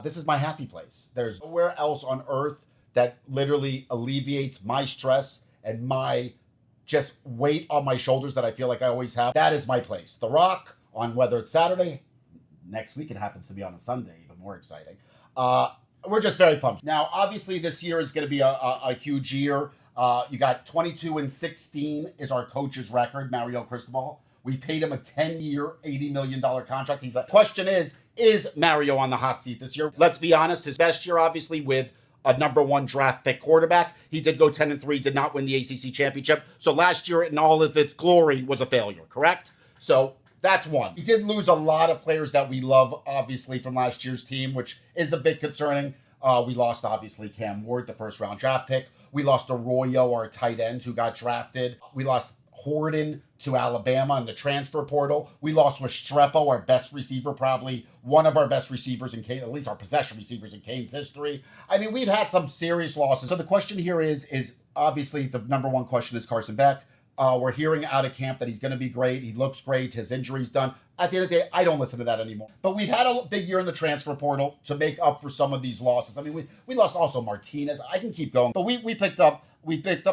This is my happy place. There's nowhere else on earth that literally alleviates my stress and my just weight on my shoulders that I feel like I always have. That is my place. The Rock, on whether it's Saturday, next week it happens to be on a Sunday, even more exciting. We're just very pumped. Now, obviously, this year is going to be a huge year. You got 22-16 is our coach's record, Mario Cristobal. We paid him a 10-year, $80 million contract. The question is Mario on the hot seat this year? Let's be honest, his best year, obviously, with a number one draft pick quarterback. He did go 10-3, did not win the ACC championship. So last year, in all of its glory, was a failure, correct? So that's one. He did lose a lot of players that we love, obviously, from last year's team, which is a bit concerning. We lost, obviously, Cam Ward, the first-round draft pick. We lost Arroyo, our tight end, who got drafted. We lost Horton to Alabama in the transfer portal. We lost Restrepo, our best receiver, probably one of our best receivers in Kane, at least our possession receivers in Kane's history. I mean, we've had some serious losses. So the question here is obviously the number one question is Carson Beck. We're hearing out of camp that he's going to be great. He looks great. His injury's done. At the end of the day, I don't listen to that anymore. But we've had a big year in the transfer portal to make up for some of these losses. I mean, we lost also Martinez. I can keep going. But we picked up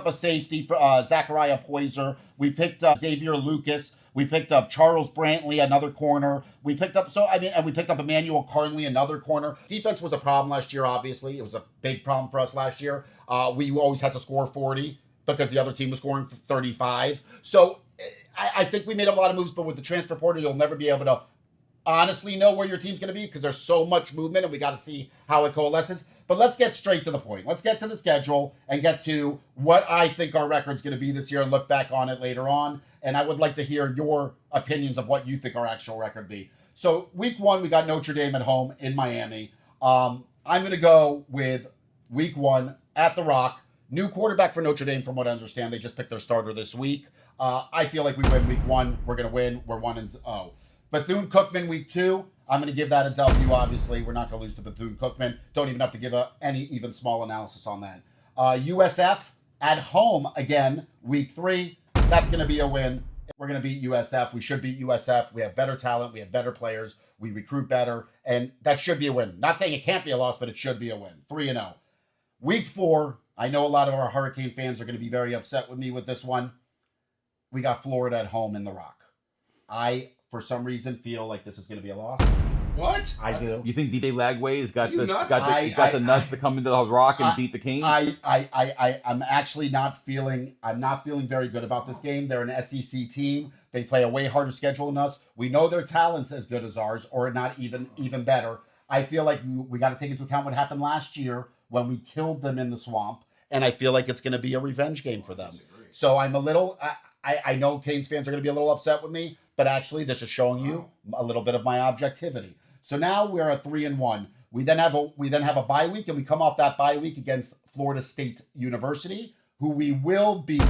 a safety for Zachariah Poyser. We picked up Xavier Lucas. We picked up Charles Brantley, another corner. We picked up Emmanuel Carnley, another corner. Defense was a problem last year, obviously. It was a big problem for us last year. We always had to score 40 because the other team was scoring 35. So I think we made a lot of moves, but with the transfer portal, you'll never be able to honestly know where your team's going to be because there's so much movement and we got to see how it coalesces. But let's get straight to the point. Let's get to the schedule and get to what I think our record's going to be this year and look back on it later on. And I would like to hear your opinions of what you think our actual record be. So week one, we got Notre Dame at home in Miami. I'm going to go with week one at the Rock. New quarterback for Notre Dame, from what I understand. They just picked their starter this week. I feel like we win week one. We're going to win. We're 1-0. Bethune-Cookman week two. I'm going to give that a W, obviously. We're not going to lose to Bethune-Cookman. Don't even have to give any even small analysis on that. USF at home again, week three. That's going to be a win. We're going to beat USF. We should beat USF. We have better talent. We have better players. We recruit better. And that should be a win. Not saying it can't be a loss, but it should be a win. 3-0. Week four. I know a lot of our Hurricane fans are going to be very upset with me with this one. We got Florida at home in the Rock. I, for some reason, feel like this is going to be a loss. What? I do. You think DJ Lagway's got the nuts to come into the Rock and beat the Canes? I'm actually not feeling very good about this game. They're an SEC team. They play a way harder schedule than us. We know their talent's as good as ours, or not even better. I feel like we got to take into account what happened last year when we killed them in the swamp, and I feel like it's going to be a revenge game for them. So I'm a little. I know Canes fans are going to be a little upset with me, but actually this is showing you a little bit of my objectivity. So now we're at 3-1. We then have a bye week, and we come off that bye week against Florida State University, who we will beat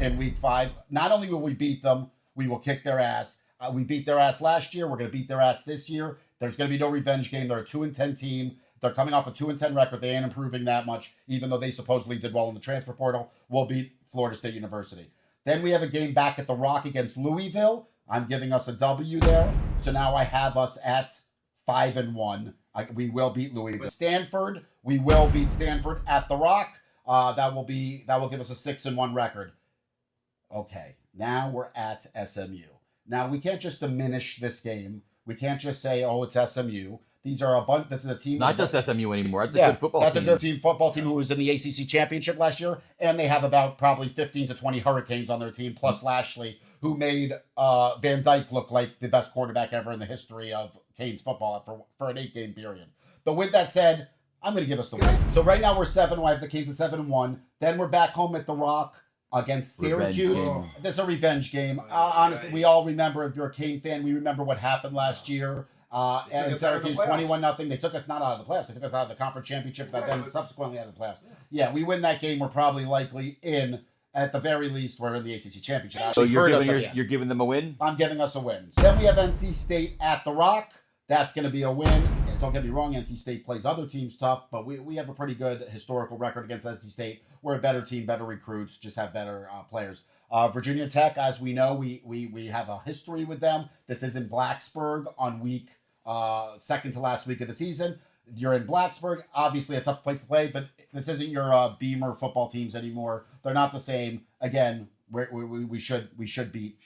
in week 5. Not only will we beat them, we will kick their ass. We beat their ass last year. We're going to beat their ass this year. There's going to be no revenge game. They're a 2-10 team. They're coming off a 2-10 record. They ain't improving that much, even though they supposedly did well in the transfer portal. We'll beat Florida State University. Then we have a game back at the Rock against Louisville. I'm giving us a W there. So now I have us at 5-1. We will beat Louisville. Stanford, we will beat Stanford at the Rock. That will give us a 6-1 record. Okay, now we're at SMU. Now we can't just diminish this game. We can't just say, oh, it's SMU. This is a team. Not just SMU anymore. That's a good football team. That's a good football team who was in the ACC championship last year, and they have about probably 15 to 20 Hurricanes on their team, plus Lashley, who made Van Dyke look like the best quarterback ever in the history of Canes football for an 8-game period. But with that said, I'm going to give us the win. So right now we're 7. I have the Canes at 7-1. Then we're back home at the Rock against Syracuse. This is a revenge game. Honestly, we all remember, if you're a Cane fan, we remember what happened last year. And Syracuse 21-0. They took us not out of the playoffs. They took us out of the conference championship, but then subsequently out of the playoffs. Yeah, we win that game. We're probably likely in. At the very least, we're in the ACC championship. So you're giving them a win? I'm giving us a win. So then we have NC State at the Rock. That's going to be a win. And don't get me wrong, NC State plays other teams tough, but we have a pretty good historical record against NC State. We're a better team, better recruits, just have better players. Virginia Tech, as we know, we have a history with them. This is in Blacksburg on week second to last week of the season. You're in Blacksburg, obviously a tough place to play, but this isn't your Beamer football teams anymore. They're not the same. Again, we should beat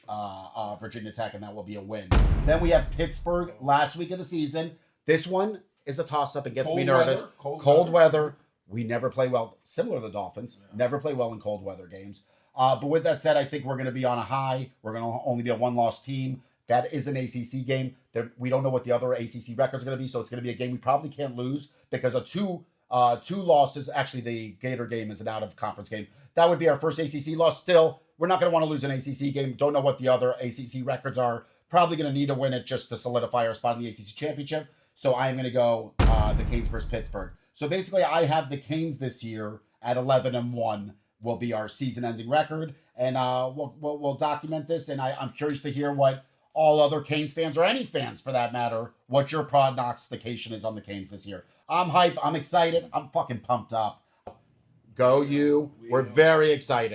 Virginia Tech, and that will be a win. Then we have Pittsburgh last week of the season. This one is a toss-up and gets me nervous. Cold weather. We never play well, similar to the Dolphins. Yeah. Never play well in cold weather games. But with that said, I think we're going to be on a high. We're going to only be a one-loss team. That is an ACC game. We don't know what the other ACC records are going to be, so it's going to be a game we probably can't lose because of two losses. Actually, the Gator game is an out-of-conference game. That would be our first ACC loss. Still, we're not going to want to lose an ACC game. Don't know what the other ACC records are. Probably going to need to win it just to solidify our spot in the ACC championship. So I am going to go the Canes versus Pittsburgh. So basically, I have the Canes this year at 11-1 will be our season-ending record, and we'll document this. And I'm curious to hear what all other Canes fans, or any fans for that matter, what your prognostication is on the Canes this year. I'm hyped. I'm excited. I'm fucking pumped up. Go you. We're very excited.